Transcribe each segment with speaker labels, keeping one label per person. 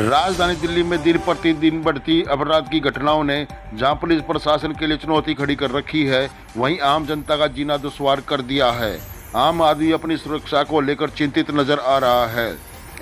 Speaker 1: राजधानी दिल्ली में दिन प्रतिदिन बढ़ती अपराध की घटनाओं ने जहां पुलिस प्रशासन के लिए चुनौती खड़ी कर रखी है, वहीं आम जनता का जीना दुश्वार कर दिया है। आम आदमी अपनी सुरक्षा को लेकर चिंतित नजर आ रहा है।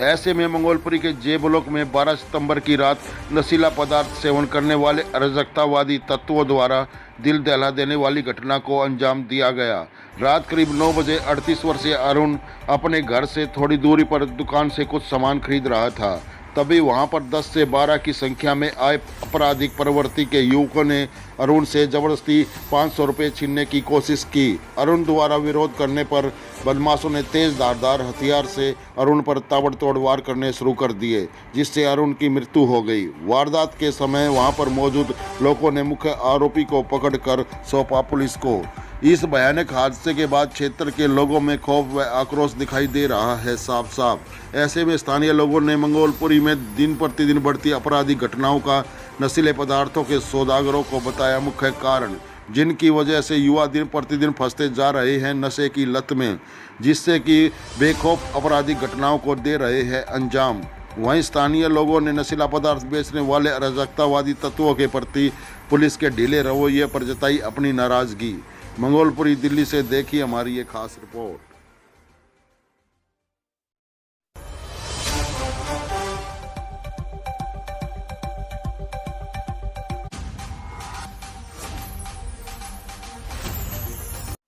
Speaker 1: ऐसे में मंगोलपुरी के जे ब्लॉक में 12 सितंबर की रात नशीला पदार्थ सेवन करने वाले अराजकतावादी तत्वों द्वारा दिल दहला देने वाली घटना को अंजाम दिया गया। रात करीब 9 बजे 38 वर्षीय अरुण अपने घर से थोड़ी दूरी पर दुकान से कुछ सामान खरीद रहा था। तभी वहां पर 10 से 12 की संख्या में आए आपराधिक प्रवृत्ति के युवकों ने अरुण से जबरदस्ती 500 रुपये छीनने की कोशिश की। अरुण द्वारा विरोध करने पर बदमाशों ने तेज धारदार हथियार से अरुण पर ताबड़तोड़ वार करने शुरू कर दिए, जिससे अरुण की मृत्यु हो गई। वारदात के समय वहां पर मौजूद लोगों ने मुख्य आरोपी को पकड़कर सौंपा पुलिस को। इस भयानक हादसे के बाद क्षेत्र के लोगों में खौफ व आक्रोश दिखाई दे रहा है साफ साफ। ऐसे में स्थानीय लोगों ने मंगोलपुरी में दिन प्रतिदिन बढ़ती आपराधिक घटनाओं का नशीले पदार्थों के सौदागरों को बताया मुख्य कारण, जिनकी वजह से युवा दिन प्रतिदिन फंसते जा रहे हैं नशे की लत में, जिससे कि बेखौफ आपराधिक घटनाओं को दे रहे हैं अंजाम। वहीं स्थानीय लोगों ने नशीला पदार्थ बेचने वाले अराजकतावादी तत्वों के प्रति पुलिस के ढीले रवैये पर जताई अपनी नाराजगी। मंगोलपुरी दिल्ली से देखी हमारी ये खास रिपोर्ट।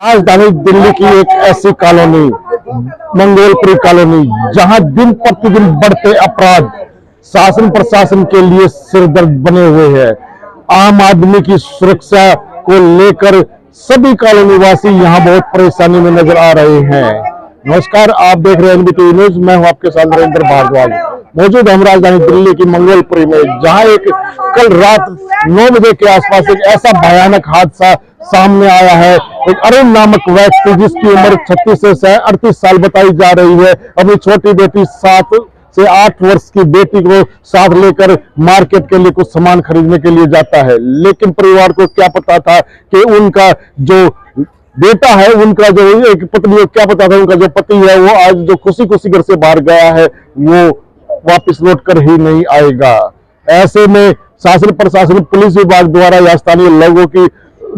Speaker 2: राजधानी दिल्ली की एक ऐसी कॉलोनी, मंगोलपुरी कॉलोनी, जहां दिन प्रतिदिन बढ़ते अपराध शासन प्रशासन के लिए सिरदर्द बने हुए हैं। आम आदमी की सुरक्षा को लेकर सभी कॉलोनी वासी यहां बहुत परेशानी में नजर आ रहे हैं। नमस्कार, आप देख रहे हैं एनबीटी न्यूज। मैं हूं आपके साथ नरेंद्र भारद्वाज। मौजूद हम राजधानी दिल्ली की मंगोलपुरी में, जहां एक कल रात 9 बजे के आसपास एक ऐसा भयानक हादसा सामने आया है। एक अरुण नामक व्यक्ति, जिसकी उम्र 36 से 38 साल बताई जा रही है, अपनी छोटी बेटी 7 से 8 वर्ष की बेटी को साथ लेकर मार्केट के लिए कुछ सामान खरीदने के लिए जाता है। लेकिन परिवार को क्या पता था कि उनका जो बेटा है, उनका जो एक पत्नी है, क्या पता था उनका जो पति है वो आज जो खुशी खुशी घर से बाहर गया है वो वापस लौट कर ही नहीं आएगा। ऐसे में शासन प्रशासन पुलिस विभाग द्वारा या स्थानीय लोगों की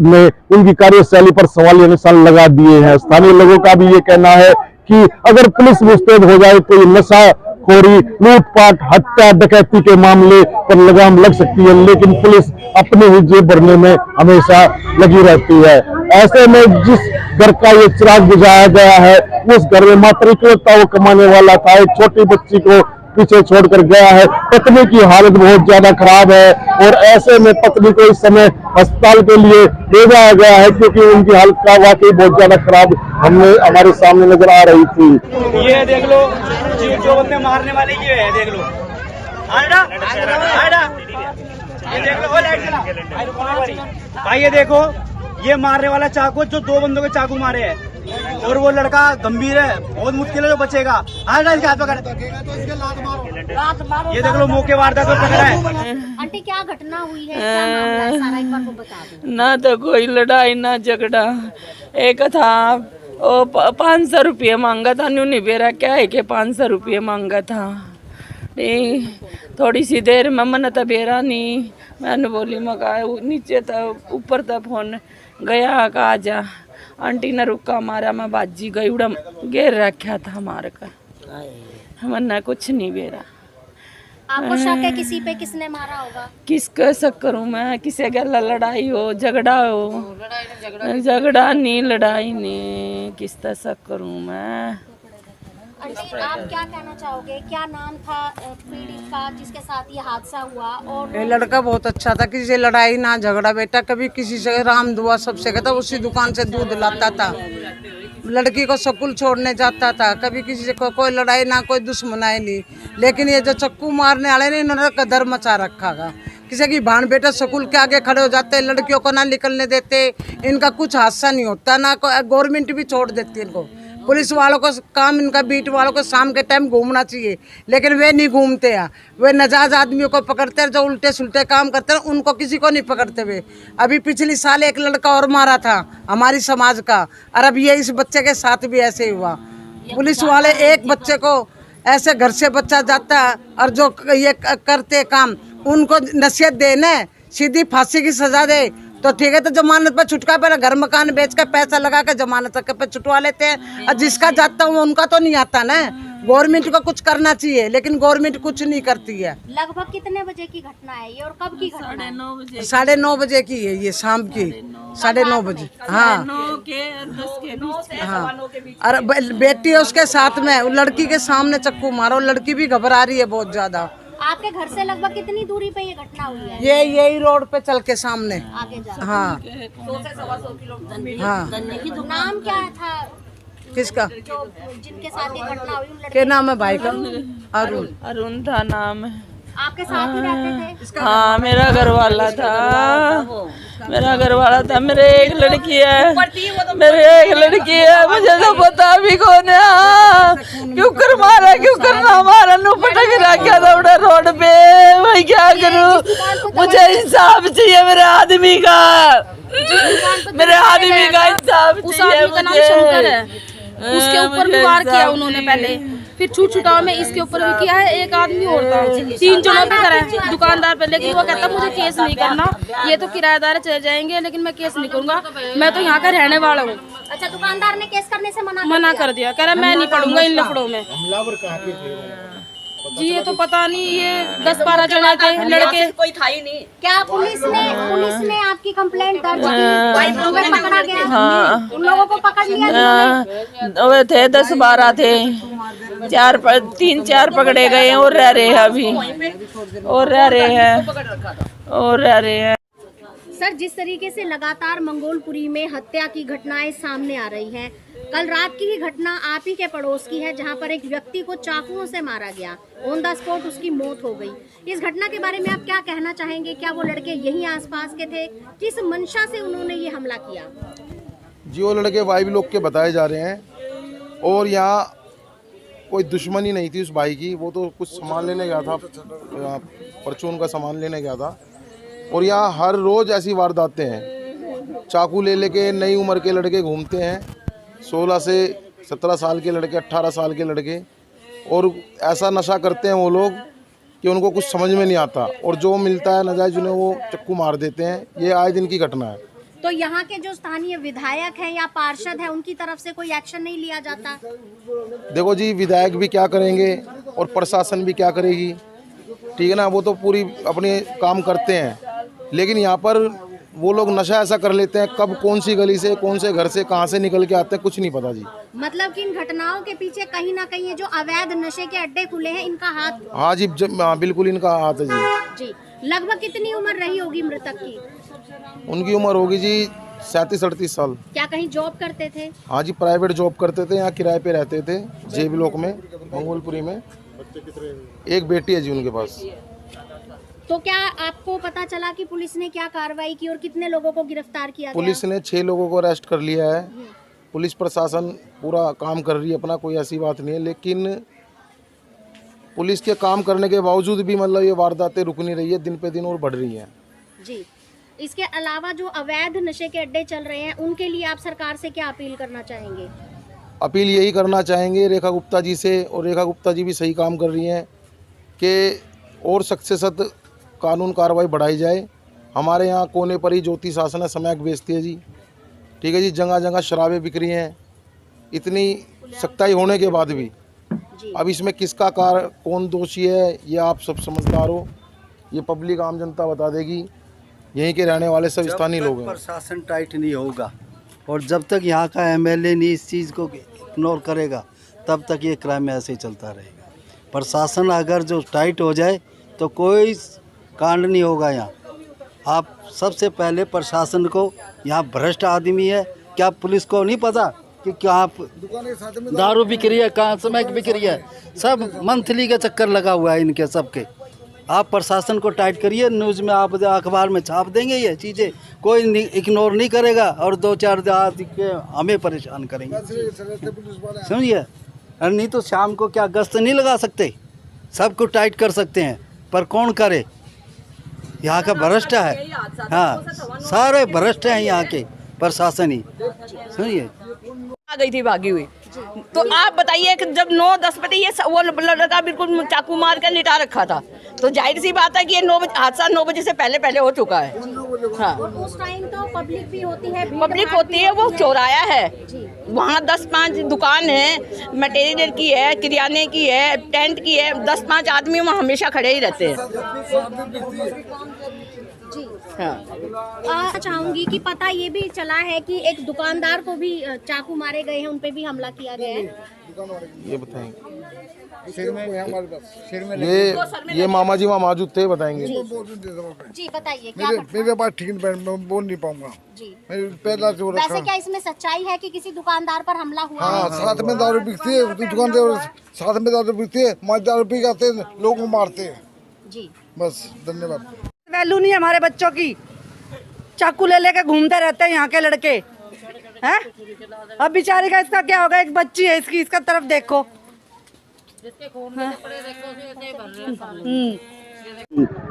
Speaker 2: ने उनकी कार्यशैली पर सवालिया निशान लगा दिए हैं। स्थानीय लोगों का भी ये कहना है कि अगर पुलिस मुस्तैद हो जाए तो ये नशाखोरी, लूटपाट, हत्या, डकैती के मामले पर लगाम लग सकती है, लेकिन पुलिस अपने ही जेब भरने में हमेशा लगी रहती है। ऐसे में जिस घर का ये चिराग बुझाया गया है, उस घर में मात्र इकलौता वो कमाने वाला था, एक छोटी बच्ची को पीछे छोड़कर गया है। पत्नी की हालत बहुत ज्यादा खराब है और ऐसे में पत्नी को इस समय अस्पताल के लिए भेजा गया है, क्योंकि उनकी हालत का वाकई बहुत ज्यादा खराब हमारे सामने नजर आ रही थी।
Speaker 3: ये देख लो, जो बंदे मारने वाले ये है, देख लो। आइडा, आइडा, ये देख लो, लाइट चला। भाई ये देखो, ये मारने वाला चाकू, जो 2 बंदों के चाकू मारे हैं, और वो लड़का गंभीर है, बहुत मुश्किल है जो बचेगा। आइडा इसके हाथ पकड़, ये देख लो मौके वारदात को पकड़ा है।
Speaker 4: आंटी क्या घटना हुई है, क्या मामला है, सारा एक बार को बता दो।
Speaker 5: ना तो कोई लड़ाई ना झगड़ा, एक था वो 500 रुपये मांगा था, न्यू नहीं बेरा क्या है कि 500 रुपये मांगा था। थोड़ी सी देर में मन तो बेरा नहीं, मैंने बोली मगा नीचे था ऊपर था फोन गया का आजा, आंटी ने रुका मारा, मैं बाजी गई उड़म घेर रखा था हमारे का, हमने कुछ नहीं बेरा।
Speaker 4: आपको शक है किसी पे, किसने मारा होगा?
Speaker 5: किसका शक करूं मैं, किसी गल लड़ाई हो झगड़ा हो, झगड़ा नहीं लड़ाई नहीं, किस तरह शक करूं मैं।
Speaker 4: आंटी आप क्या कहना चाहोगे, क्या नाम था पीड़ित का जिसके साथ ये हादसा हुआ? और
Speaker 6: ये लड़का बहुत अच्छा था, किसी से लड़ाई ना झगड़ा, बेटा कभी किसी से राम दुआ सबसे कहता, उसी दुकान से दूध लाता था, लड़की को स्कूल छोड़ने जाता था, कभी किसी से कोई लड़ाई ना कोई दुश्मनाई नहीं। लेकिन ये जो चक्कू मारने वाले ने इन्होंने कदर मचा रखा था। किसी की भान बेटा स्कूल के आगे खड़े हो जाते हैं, लड़कियों को ना निकलने देते, इनका कुछ हादसा नहीं होता, ना गवर्नमेंट भी छोड़ देती है इनको। पुलिस वालों को काम, इनका बीट वालों को शाम के टाइम घूमना चाहिए, लेकिन वे नहीं घूमते हैं। वे नाजायज आदमियों को पकड़ते हैं, जो उल्टे सुल्टे काम करते हैं उनको किसी को नहीं पकड़ते हुए। अभी पिछली साल एक लड़का और मारा था हमारी समाज का, और अब ये इस बच्चे के साथ भी ऐसे ही हुआ। पुलिस वाले एक बच्चे को ऐसे घर से बच्चा जाता है और जो ये करते काम उनको नसीहत देने, सीधी फांसी की सजा दे तो ठीक है। तो जमानत पर छुटका पे घर मकान बेच कर पैसा लगा कर जमानत पे छुटवा लेते हैं, और जिसका जाता हूँ उनका तो नहीं आता ना। गवर्नमेंट को कुछ करना चाहिए लेकिन गवर्नमेंट कुछ नहीं करती है।
Speaker 4: लगभग कितने बजे की घटना है ये और कब की घटना है?
Speaker 6: 9:30 बजे की है ये, शाम की 9:30 बजे। हाँ हाँ, और बेटी है उसके साथ में, वो लड़की के सामने चक्कू मारो, लड़की भी घबरा रही है बहुत ज्यादा।
Speaker 4: आपके घर से लगभग कितनी दूरी पे ये घटना हुई है?
Speaker 6: ये यही रोड पे चल के सामने।
Speaker 4: आगे जा।
Speaker 6: हाँ हाँ।
Speaker 4: नाम क्या था
Speaker 6: किसका?
Speaker 4: जो जिनके साथ ये घटना हुई? उन लड़के
Speaker 6: क्या नाम है भाई का? अरुण।
Speaker 5: अरुण था नाम है।
Speaker 4: आपके साथ ही रहते थे?
Speaker 5: हाँ मेरा घर वाला था, मेरा घर वाला था। मेरे एक लड़की है, मेरे एक लड़की है, मुझे तो पता भी कौन है। क्यों कर मारा, क्यों करना मारा, नु पटक रखा था उड़ा रोड पे। मैं क्या करूँ, मुझे इंसाफ चाहिए मेरे आदमी का, मेरे आदमी का इंसाफ चाहिए मुझे।
Speaker 7: उसके ऊपर भी वार किया उन्होंने पहले, फिर छूट छुटाव में इसके ऊपर भी किया है। एक आदमी और था, 3 जनों पे करा है दुकानदार पे, लेकिन वो कहता मुझे केस नहीं करना, ये तो किराएदार चले जाएंगे लेकिन मैं केस नहीं करूंगा, मैं तो यहाँ का रहने वाला हूँ।
Speaker 4: अच्छा, दुकानदार ने केस करने से
Speaker 7: मना कर दिया, कह रहा मैं नहीं पढ़ूंगा इन लफड़ों में। जी ये तो पता नहीं, ये 10-12 जने थे लड़के,
Speaker 5: कोई था ही नहीं।
Speaker 4: क्या पुलिस ने आपकी कंप्लेंट दर्ज की? उन्हें पकड़ा गया?
Speaker 5: हाँ।
Speaker 4: उन लोगों को पकड़ लिया?
Speaker 5: वे थे 10-12 थे, 3-4 पकड़े गए और रह रहे हैं अभी, और रह रहे हैं, और रह रहे हैं।
Speaker 4: सर, जिस तरीके से लगातार मंगोलपुरी में हत्या की घटनाएं सामने आ रही हैं, कल रात की ही घटना आप ही के पड़ोस की है जहां पर एक व्यक्ति को चाकुओं से मारा गया, ऑन द स्पॉट उसकी मौत हो गई। इस घटना के बारे में आप क्या कहना चाहेंगे? क्या वो लड़के यहीं आसपास के थे? किस मंशा से उन्होंने ये हमला किया?
Speaker 8: जी वो लड़के भाई लोग के बताए जा रहे हैं, और यहाँ कोई दुश्मनी नहीं थी उस भाई की, वो तो कुछ सामान लेने गया था, परचून का सामान लेने गया था। और यहाँ हर रोज़ ऐसी वारदातें हैं, चाकू ले लेके नई उम्र के लड़के घूमते हैं, 16 से 17 साल के लड़के, 18 साल के लड़के, और ऐसा नशा करते हैं वो लोग कि उनको कुछ समझ में नहीं आता, और जो मिलता है नाजायज उन्हें वो चक्कू मार देते हैं। ये आए दिन की घटना है।
Speaker 4: तो यहाँ के जो स्थानीय विधायक हैं या पार्षद हैं, उनकी तरफ से कोई एक्शन नहीं लिया जाता?
Speaker 8: देखो जी, विधायक भी क्या करेंगे और प्रशासन भी क्या करेगी, ठीक है ना, वो तो पूरी अपने काम करते हैं, लेकिन यहाँ पर वो लोग नशा ऐसा कर लेते हैं, कब कौन सी गली से, कौन से घर से, कहाँ से निकल के आते हैं, कुछ नहीं पता जी।
Speaker 4: मतलब कि इन घटनाओं के पीछे कहीं ना कहीं ये जो अवैध नशे के अड्डे खुले हैं, इनका हाथ?
Speaker 8: हाँ जी, हाँ, बिल्कुल इनका हाथ है जी।
Speaker 4: जी, लगभग कितनी उम्र रही होगी मृतक की?
Speaker 8: उनकी उम्र होगी जी 37-38 साल।
Speaker 4: क्या कहीं जॉब करते थे?
Speaker 8: हाँ जी, प्राइवेट जॉब करते थे, यहाँ किराए पे रहते थे, जे ब्लॉक में, मंगोलपुरी में। एक बेटी है जी उनके पास।
Speaker 4: तो क्या आपको पता चला कि पुलिस ने क्या कार्रवाई की और कितने लोगों को गिरफ्तार किया?
Speaker 8: पुलिस ने 6 लोगों को अरेस्ट कर लिया है। पुलिस प्रशासन पूरा काम कर रही है अपना, कोई ऐसी बात नहीं है, लेकिन पुलिस के काम करने के बावजूद भी मतलब ये वारदातें रुक नहीं रही है, दिन पे दिन और बढ़ रही हैं
Speaker 4: जी। इसके अलावा जो अवैध नशे के अड्डे चल रहे हैं, उनके लिए आप सरकार से क्या अपील करना चाहेंगे?
Speaker 8: अपील यही करना चाहेंगे रेखा गुप्ता जी से, और रेखा गुप्ता जी भी सही काम कर रही हैं कि और सख्त से सख्त कानून कार्रवाई बढ़ाई जाए। हमारे यहाँ कोने पर ही ज्योति शासन है, समैक बेचती है जी, ठीक है जी, जगह जगह शराबें बिक रही हैं, इतनी सख्ताई होने के बाद भी। अब इसमें किसका कौन दोषी है ये आप सब समझदार हो, ये पब्लिक आम जनता बता देगी, यहीं के रहने वाले सब स्थानीय लोग हैं।
Speaker 9: प्रशासन टाइट नहीं होगा और जब तक यहाँ का एमएलए नहीं इस चीज़ को इग्नोर करेगा तब तक ये क्राइम ऐसे ही चलता रहेगा। प्रशासन अगर जो टाइट हो जाए तो कोई कांड नहीं होगा यहाँ। आप सबसे पहले प्रशासन को, यहाँ भ्रष्ट आदमी है, क्या पुलिस को नहीं पता कि क्या दारू बिक रही है, कहाँ स्मैक बिक रही है, सब मंथली का चक्कर लगा हुआ है इनके सबके। आप प्रशासन को टाइट करिए, न्यूज़ में आप अखबार में छाप देंगे ये चीज़ें, कोई इग्नोर नहीं करेगा और 2-4 दिन हमें परेशान करेंगे, समझिए। और नहीं तो शाम को क्या गश्त नहीं लगा सकते, सबको टाइट कर सकते हैं, पर कौन करे, यहाँ का भ्रष्ट है। हाँ, सारे भ्रष्ट हैं यहाँ के प्रशासन ही, सुनिए।
Speaker 5: आ गई थी भागी हुई, तो आप बताइए कि जब 9-10 बजे ये वो लड़का बिल्कुल चाकू मार कर लिटा रखा था, तो जाहिर सी बात है कि ये हादसा 9 बजे से पहले हो चुका है। हाँ,
Speaker 4: उस टाइम तो पब्लिक भी होती है,
Speaker 5: पब्लिक होती है, वो चौराया है, वहाँ 10-5 दुकान है, मटेरियल की है, किराने की है, टेंट की है, 10-5 आदमी वहाँ हमेशा खड़े ही रहते हैं।
Speaker 4: जी
Speaker 5: हाँ।
Speaker 4: चाहूंगी कि पता ये भी चला है कि एक दुकानदार को भी चाकू मारे गए हैं, उन पे भी हमला किया गया है।
Speaker 8: ये बताएंगे ये मामा जी वहाँ मौजूद थे, बताएंगे।
Speaker 4: जी बताइए क्या
Speaker 10: मेरे पास ठीक मैं बोल नहीं पाऊंगा
Speaker 4: जी।
Speaker 10: पहला जो रखा।
Speaker 4: वैसे क्या इसमें सच्चाई है कि किसी दुकानदार पर हमला हुआ
Speaker 10: हाँ,
Speaker 4: है?
Speaker 10: साथ में दारू बिकती है, दुकान से साथ में दारू बिकती है, मज दारू पी जाते हैं, लोगों को मारते हैं।
Speaker 4: जी
Speaker 10: बस, धन्यवाद।
Speaker 6: वैल्यू नहीं है हमारे बच्चों की, चाकू ले लेके घूमते रहते हैं यहाँ के लड़के हैं। अब बेचारे का इसका क्या होगा, एक बच्ची है इसकी, इसका तरफ देखो।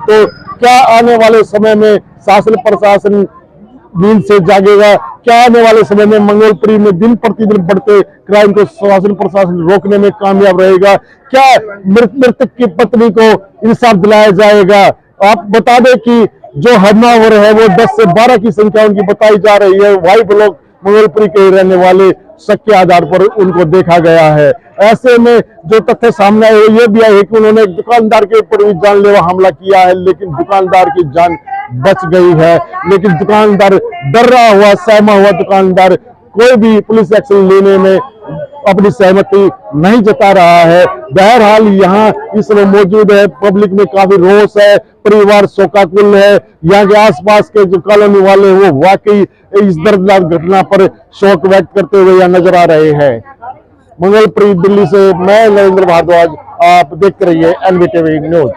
Speaker 2: तो क्या आने वाले समय में शासन प्रशासन नींद से जागेगा? क्या आने वाले समय में मंगोलपुरी में दिन प्रतिदिन बढ़ते क्राइम को शासन प्रशासन रोकने में कामयाब रहेगा? क्या मृतक की पत्नी को इंसाफ दिलाया जाएगा? आप बता दें कि जो हमलावर है वो 10 से 12 की संख्या उनकी बताई जा रही है। वाई ब्लॉक मंगोलपुरी के रहने वाले शक के आधार पर उनको देखा गया है। ऐसे में जो तथ्य सामने आए ये भी है कि उन्होंने एक दुकानदार के ऊपर भी जानलेवा हमला किया है, लेकिन दुकानदार की जान बच गई है। लेकिन दुकानदार डर रहा हुआ, सहमा हुआ दुकानदार कोई भी पुलिस एक्शन लेने में अपनी सहमति नहीं जता रहा है। बहरहाल यहाँ इस समय मौजूद है, पब्लिक में काफी रोष है, परिवार शोकाकुल है। यहाँ के आसपास के जो कॉलोनी वाले वो वाकई इस दर्दनाक घटना पर शोक व्यक्त करते हुए यहाँ नजर आ रहे हैं। मंगोलपुरी दिल्ली से मैं नरेंद्र भारद्वाज, आप देखते रहिए NVTV न्यूज।